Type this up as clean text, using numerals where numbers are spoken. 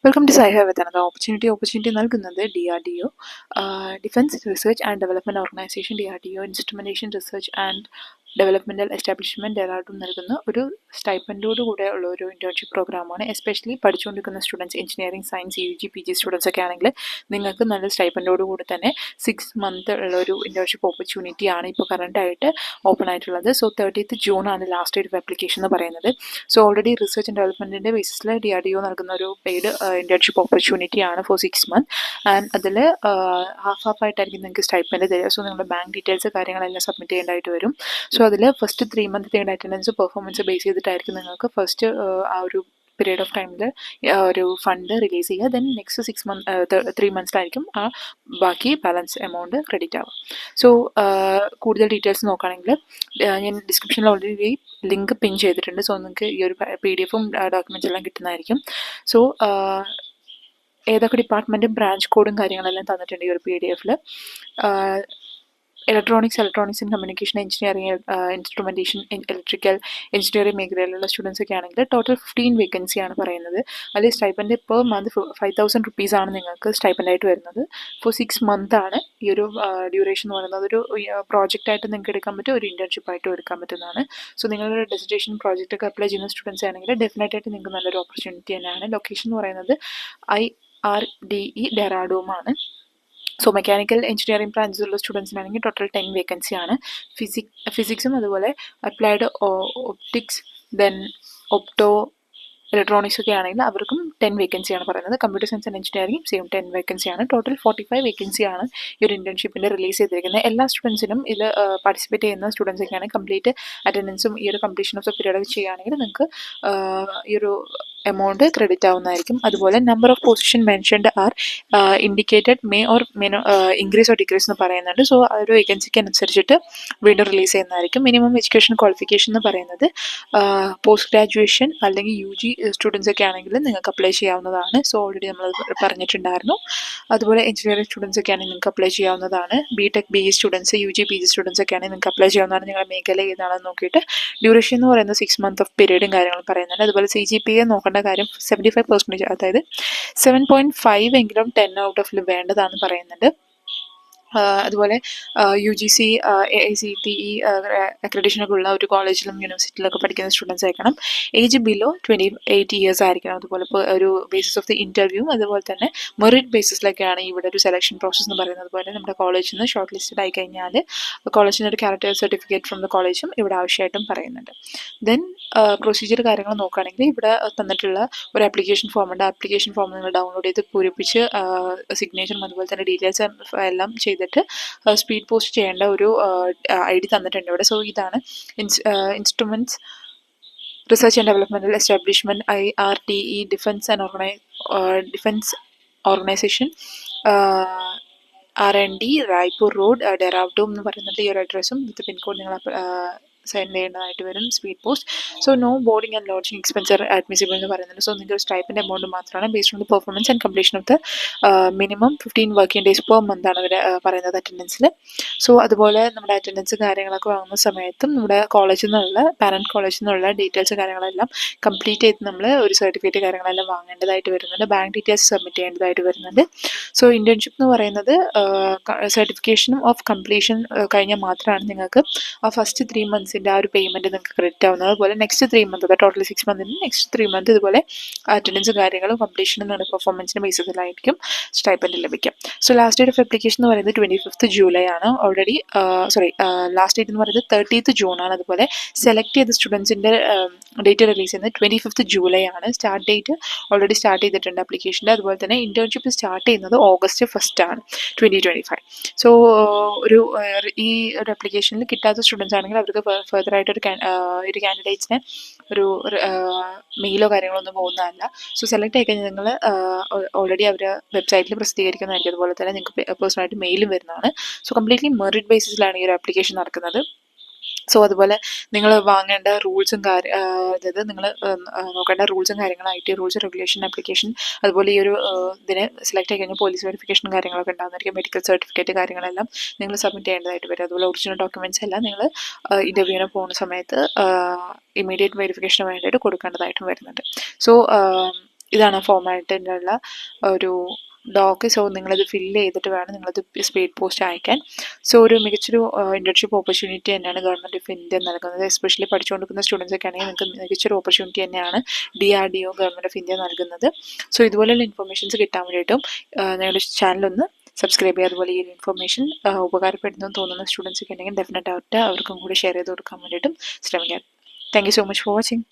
Welcome to സൈഹ with another opportunity നൽകുന്നത് DRDO defense research and development organization DRDO instrumentation research and developmental establishment Dehradun നൽകുന്ന ഒരു സ്റ്റൈപ്പൻഡോട് കൂടെ ഉള്ള ഒരു ഇൻറ്റേൺഷിപ്പ് പ്രോഗ്രാമാണ്. എസ്പെഷ്യലി പഠിച്ചുകൊണ്ടിരിക്കുന്ന students engineering science UG PG students ഒക്കെ ആണെങ്കിൽ നിങ്ങൾക്ക് നല്ല സ്റ്റൈപ്പൻഡോട് കൂടെ തന്നെ 6 മന്ത് ഉള്ള ഒരു ഇൻറ്റേൺഷിപ്പ് ഓപ്പർച്യൂണിറ്റി ആണ് ഇപ്പോൾ കറണ്ടായിട്ട് ഓപ്പൺ ആയിട്ടുള്ളത്. സോ 30th June ആണ് ലാസ്റ്റ് ഡേറ്റ് ഓഫ് ആപ്ലിക്കേഷൻ എന്ന് പറയുന്നത്. സോ ഓൾറെഡി റിസർച്ച് ആൻഡ് ഡെവലപ്മെൻറ്റിൻ്റെ ബേസിസിൽ DRDO നൽകുന്ന ഒരു പെയ്ഡ് ഇൻറ്റേൺഷിപ്പ് ഓപ്പർച്യൂണിറ്റി ആണ് ഫോർ 6 months. ആൻഡ് അതിൽ ഹാഫ് ആയിട്ടായിരിക്കും നിങ്ങൾക്ക് സ്റ്റൈപ്പൻഡ് തരിക. സോ നിങ്ങളുടെ ബാങ്ക് ഡീറ്റെയിൽസ് കാര്യങ്ങളെല്ലാം സബ്മിറ്റ് ചെയ്യേണ്ടതായിട്ട് വരും. സോ അതിൽ ഫസ്റ്റ് 3 month നിങ്ങളുടെ അറ്റൻഡൻസ് പെർഫോമൻസ് ബേസ് ചെയ്തിട്ടായിരിക്കും നിങ്ങൾക്ക് ഫസ്റ്റ് ആ ഒരു പീരീഡ് ഓഫ് ടൈമിൽ ഒരു ഫണ്ട് റിലീസ് ചെയ്യുക. ദെൻ നെക്സ്റ്റ് 3 monthsലായിരിക്കും ആ ബാക്കി ബാലൻസ് എമൗണ്ട് ക്രെഡിറ്റ് ആവുക. സോ കൂടുതൽ ഡീറ്റെയിൽസ് നോക്കുകയാണെങ്കിൽ ഞാൻ ഡിസ്ക്രിപ്ഷനിൽ ഓൾറെഡി ലിങ്ക് പിൻ ചെയ്തിട്ടുണ്ട്. സോ നിങ്ങൾക്ക് ഈ ഒരു PDF-ഉം ഡോക്യുമെൻറ്റ്സ് എല്ലാം കിട്ടുന്നതായിരിക്കും. സോ ഏതൊക്കെ ഡിപ്പാർട്ട്മെൻറ്റും ബ്രാഞ്ച് കോഡും കാര്യങ്ങളെല്ലാം തന്നിട്ടുണ്ട് ഈ ഒരു PDF-ൽ. Electronics and communication engineering, instrumentation, electrical engineering മേഖലയിലുള്ള സ്റ്റുഡൻസ് ഒക്കെ ആണെങ്കിൽ ടോട്ടൽ 15 വേക്കൻസിയാണ് പറയുന്നത്. അതിൽ സ്റ്റൈപ്പൻഡ് പെർ മന്ത് 5,000 rupees ആണ് നിങ്ങൾക്ക് സ്റ്റൈപ്പൻഡായിട്ട് വരുന്നത്. ഫോർ 6 month ആണ് ഈ ഒരു ഡ്യൂറേഷൻ എന്ന് പറയുന്നത്. ഒരു പ്രോജക്റ്റായിട്ട് നിങ്ങൾക്ക് എടുക്കാൻ പറ്റും, ഒരു ഇൻറ്റേൺഷിപ്പായിട്ടും എടുക്കാൻ പറ്റുന്നതാണ്. സോ നിങ്ങളുടെ ഡെസിറ്റേഷൻ പ്രോജക്റ്റൊക്കെ അപ്ലൈ ചെയ്യുന്ന സ്റ്റുഡൻസ് ആണെങ്കിൽ ഡെഫിനറ്റായിട്ട് നിങ്ങൾക്ക് നല്ലൊരു ഓപ്പർച്യൂണിറ്റി തന്നെയാണ്. ലൊക്കേഷൻ എന്ന് പറയുന്നത് IRDE ഡെറാഡൂമാണ്. സോ മെക്കാനിക്കൽ എഞ്ചിനീയറിംഗ് ബ്രാഞ്ചിലുള്ള സ്റ്റുഡൻസിനാണെങ്കിൽ ടോട്ടൽ 10 വേക്കൻസിയാണ്. ഫിസിക്സും അതുപോലെ applied optics, then opto electronics ഒക്കെ ആണെങ്കിൽ അവർക്കും 10 വേക്കൻസിയാണ് പറയുന്നത്. Computer science and engineering same 10 വേക്കൻസിയാണ്. ടോട്ടൽ 45 വേക്കൻസിയാണ് ഈ ഒരു ഇൻറ്റേൺഷിപ്പിൻ്റെ റിലീസ് ചെയ്തിരിക്കുന്നത്. എല്ലാ സ്റ്റുഡൻസിനും ഇതിൽ പാർട്ടിസിപ്പേറ്റ് ചെയ്യുന്ന സ്റ്റുഡൻസ് ഒക്കെയാണ് കംപ്ലീറ്റ് അറ്റൻഡൻസും ഈ ഒരു കംപ്ലീഷൻ ഓഫ് ദ പീരീഡ് ചെയ്യുകയാണെങ്കിൽ നിങ്ങൾക്ക് ഈ ഒരു എമൗണ്ട് ക്രെഡിറ്റ് ആവുന്നതായിരിക്കും. അതുപോലെ number of position mentioned are indicated may or increase or decrease എന്ന് പറയുന്നുണ്ട്. സോ ആ ഒരു വേക്കൻസിക്ക് അനുസരിച്ചിട്ട് വീണ്ടും റിലീസ് ചെയ്യുന്നതായിരിക്കും. മിനിമം എഡ്യൂക്കേഷൻ ക്വാളിഫിക്കേഷൻ എന്ന് പറയുന്നത് പോസ്റ്റ് ഗ്രാജുവേഷൻ അല്ലെങ്കിൽ UG സ്റ്റുഡൻസ് ഒക്കെ ആണെങ്കിൽ നിങ്ങൾക്ക് അപ്ലൈ ചെയ്യാവുന്നതാണ്. സോ ഓൾറെഡി നമ്മൾ പറഞ്ഞിട്ടുണ്ടായിരുന്നു. അതുപോലെ എഞ്ചിനീയറിംഗ് സ്റ്റുഡൻസ് ഒക്കെ ആണെങ്കിൽ നിങ്ങൾക്ക് അപ്ലൈ ചെയ്യാവുന്നതാണ്. BTech BE students, UG PG students ഒക്കെ ആണെങ്കിൽ നിങ്ങൾക്ക് അപ്ലൈ ചെയ്യാവുന്നതാണ്. നിങ്ങളുടെ മേഖല ഏതാണെന്ന് നോക്കിയിട്ട് ഡ്യൂറേഷൻ എന്ന് പറയുന്നത് 6 month ഓഫ് പീരീഡും കാര്യങ്ങളും പറയുന്നുണ്ട്. അതുപോലെ CGPA നോക്കേണ്ട കാര്യം 75%, അതായത് 7.5 എങ്കിലും 10 out of വേണ്ടതാണെന്ന് പറയുന്നുണ്ട്. അതുപോലെ UGC AICTE അക്രഡിഷനൊക്കെ ഉള്ള ഒരു കോളേജിലും യൂണിവേഴ്സിറ്റിയിലൊക്കെ പഠിക്കുന്ന സ്റ്റുഡൻസ് ആയിരിക്കണം. ഏജ് ബിലോ 28 years ആയിരിക്കണം. അതുപോലെ ഇപ്പോൾ ഒരു ബേസിസ് ഓഫ് ദി ഇൻ്റർവ്യൂ അതുപോലെ തന്നെ മെറിറ്റ് ബേസിസിലൊക്കെയാണ് ഇവിടെ ഒരു സെലക്ഷൻ പ്രോസസ്സ് എന്ന് പറയുന്നത്. അതുപോലെ നമ്മുടെ കോളേജിൽ നിന്ന് ഷോർട്ട് ലിസ്റ്റഡ് ആയി കഴിഞ്ഞാൽ കോളേജിൽ നിന്ന് ഒരു ക്യാരക്ടർ സർട്ടിഫിക്കറ്റ് ഫ്രം ദ കോളേജും ഇവിടെ ആവശ്യമായിട്ടും പറയുന്നുണ്ട്. ദെൻ പ്രൊസീജിയർ കാര്യങ്ങൾ നോക്കുകയാണെങ്കിൽ ഇവിടെ തന്നിട്ടുള്ള ഒരു ആപ്ലിക്കേഷൻ ഫോമുണ്ട്. ആപ്ലിക്കേഷൻ ഫോം നിങ്ങൾ ഡൗൺലോഡ് ചെയ്ത് പൂരിപ്പിച്ച് സിഗ്നേച്ചറും അതുപോലെ തന്നെ ഡീറ്റെയിൽസ് എല്ലാം ചെയ്തിട്ട് സ്പീഡ് പോസ്റ്റ് ചെയ്യേണ്ട ഒരു ID തന്നിട്ടുണ്ട് ഇവിടെ. സോ ഇതാണ് instruments research and developmental establishment IRDE defence organisation R&D Raipur road Dehradun എന്ന് പറയുന്നത് ഈ ഒരു അഡ്രസ്സും വിത്ത് പിൻകോഡ് നിങ്ങൾ സെൻഡ് ചെയ്യേണ്ടതായിട്ട് വരും. Speed post. So no boarding and lodging expense admissible എന്ന് പറയുന്നുണ്ട്. സോ നിങ്ങൾക്ക് സ്റ്റൈപ്പൻഡ് എമൗണ്ട് മാത്രമാണ് based on the performance and completion of the minimum 15 working days per month ആണ് അവർ പറയുന്നത് അറ്റൻഡൻസിൽ. സോ അതുപോലെ നമ്മുടെ അറ്റൻഡൻസ് കാര്യങ്ങളൊക്കെ വാങ്ങുന്ന സമയത്തും നമ്മുടെ കോളേജിൽ നിന്നുള്ള പാരൻറ്റ് കോളേജിൽ നിന്നുള്ള ഡീറ്റെയിൽസ് കാര്യങ്ങളെല്ലാം കംപ്ലീറ്റ് ചെയ്ത് നമ്മൾ ഒരു സർട്ടിഫിക്കറ്റ് കാര്യങ്ങളെല്ലാം വാങ്ങേണ്ടതായിട്ട് വരുന്നുണ്ട്. ബാങ്ക് ഡീറ്റെയിൽസ് സബ്മിറ്റ് ചെയ്യേണ്ടതായിട്ട് വരുന്നുണ്ട്. സോ ഇൻറ്റേൺഷിപ്പ് എന്ന് പറയുന്നത് സർട്ടിഫിക്കേഷനും ഓഫ് കംപ്ലീഷൻ കഴിഞ്ഞാൽ മാത്രമാണ് നിങ്ങൾക്ക് ആ ഫസ്റ്റ് 3 months ആ ഒരു പേയ്മെൻറ്റ് നിങ്ങൾക്ക് ക്രെഡിറ്റ് ആവുന്നത്. അതുപോലെ next 3 months, total 6 months next 3 months ഇതുപോലെ അറ്റൻഡൻസ് കാര്യങ്ങളും കംപ്ലീഷനും നിങ്ങളുടെ പെർഫോമൻസിൻ്റെ ബേസിസിലായിരിക്കും സ്റ്റൈപ്പൻഡ് ലഭിക്കും. So last date of application എന്ന് പറയുന്നത് 25th July ആണ്. ഓൾറെഡി ലാസ്റ്റ് ഡേറ്റ് എന്ന് പറയുന്നത് 30th June ആണ്. അതുപോലെ സെലക്ട് ചെയ്ത സ്റ്റുഡൻസിൻ്റെ ഡേറ്റ് റിലീസ് ചെയ്യുന്നത് 25th July ആണ്. സ്റ്റാർട്ട് ഡേറ്റ് ഓൾറെഡി സ്റ്റാർട്ട് ചെയ്തിട്ടുണ്ട് ആപ്ലിക്കേഷൻ്റെ. അതുപോലെ തന്നെ ഇൻറ്റേൺഷിപ്പ് സ്റ്റാർട്ട് ചെയ്യുന്നത് August 1st ആണ് 2025. സോ ഈ ഒരു ആപ്ലിക്കേഷനിൽ കിട്ടാത്ത സ്റ്റുഡൻസ് ആണെങ്കിൽ അവർക്ക് ഫർദർ ആയിട്ട് ഒരു കാൻഡിഡേറ്റ്സിനെ ഒരു മെയിലോ കാര്യങ്ങളോ ഒന്നും പോകുന്നതല്ല. സോ സെലക്ട് ആയി കഴിഞ്ഞാൽ നിങ്ങൾ ഓൾറെഡി അവർ വെബ്സൈറ്റിൽ പ്രസിദ്ധീകരിക്കുന്നതായിരിക്കും. അതുപോലെ തന്നെ നിങ്ങൾക്ക് പേഴ്സണലായിട്ട് മെയിലും വരുന്നതാണ്. സോ കംപ്ലീറ്റ്ലി മെറിറ്റ് ബേസിസിലാണ് ഈ ഒരു ആപ്ലിക്കേഷൻ നടക്കുന്നത്. സോ അതുപോലെ നിങ്ങൾ വാങ്ങേണ്ട റൂൾസും അതായത് നിങ്ങൾ നോക്കേണ്ട റൂൾസും കാര്യങ്ങളും IT റൂൾസ് റെഗുലേഷൻ ആപ്ലിക്കേഷൻ, അതുപോലെ ഈ ഒരു ഇതിനെ സെലക്ട് ആയി കഴിഞ്ഞാൽ പോലീസ് വെരിഫിക്കേഷൻ കാര്യങ്ങളൊക്കെ ഉണ്ടാകുന്നതായിരിക്കും. മെഡിക്കൽ സർട്ടിഫിക്കറ്റ് കാര്യങ്ങളെല്ലാം നിങ്ങൾ സബ്മിറ്റ് ചെയ്യേണ്ടതായിട്ട് വരും. അതുപോലെ ഒറിജിനൽ ഡോക്യുമെൻറ്റ്സ് എല്ലാം നിങ്ങൾ ഇൻ്റർവ്യൂവിന് പോകുന്ന സമയത്ത് ഇമ്മീഡിയറ്റ് വെരിഫിക്കേഷന് വേണ്ടിയിട്ട് കൊടുക്കേണ്ടതായിട്ടും വരുന്നുണ്ട്. സോ ഇതാണ് ഫോർമാറ്റിനുള്ള ഒരു ഡോക്ക്. സോ നിങ്ങളിത് ഫില്ല് ചെയ്തിട്ട് വേണം നിങ്ങളത് സ്പീഡ് പോസ്റ്റ് അയക്കാൻ. സോ ഒരു മികച്ചൊരു ഇന്റേൺഷിപ്പ് ഓപ്പർച്യൂണിറ്റി തന്നെയാണ് ഗവൺമെൻറ് ഓഫ് ഇന്ത്യ നൽകുന്നത്. എസ്പെഷ്യലി പഠിച്ചുകൊണ്ടിരിക്കുന്ന സ്റ്റുഡൻസ് ഒക്കെ ആണെങ്കിൽ നിങ്ങൾക്ക് മികച്ചൊരു ഓപ്പർച്യൂണിറ്റി തന്നെയാണ് DRDO ഗവൺമെൻറ് ഓഫ് ഇന്ത്യ നൽകുന്നത്. സോ ഇതുപോലെയുള്ള ഇൻഫർമേഷൻസ് കിട്ടാൻ വേണ്ടിയിട്ടും നിങ്ങളുടെ ചാനലൊന്ന് സബ്സ്ക്രൈബ് ചെയ്യുക. അതുപോലെ ഈ ഒരു ഇൻഫർമേഷൻ ഉപകാരപ്പെടുന്നു തോന്നുന്ന സ്റ്റുഡൻസ് ഒക്കെ ഉണ്ടെങ്കിൽ ഡെഫിനറ്റ് ആയിട്ട് അവർക്കും കൂടി ഷെയർ ചെയ്ത് കൊടുക്കാൻ വേണ്ടിയിട്ടും ശ്രമിക്കാം. Thank you so much for watching.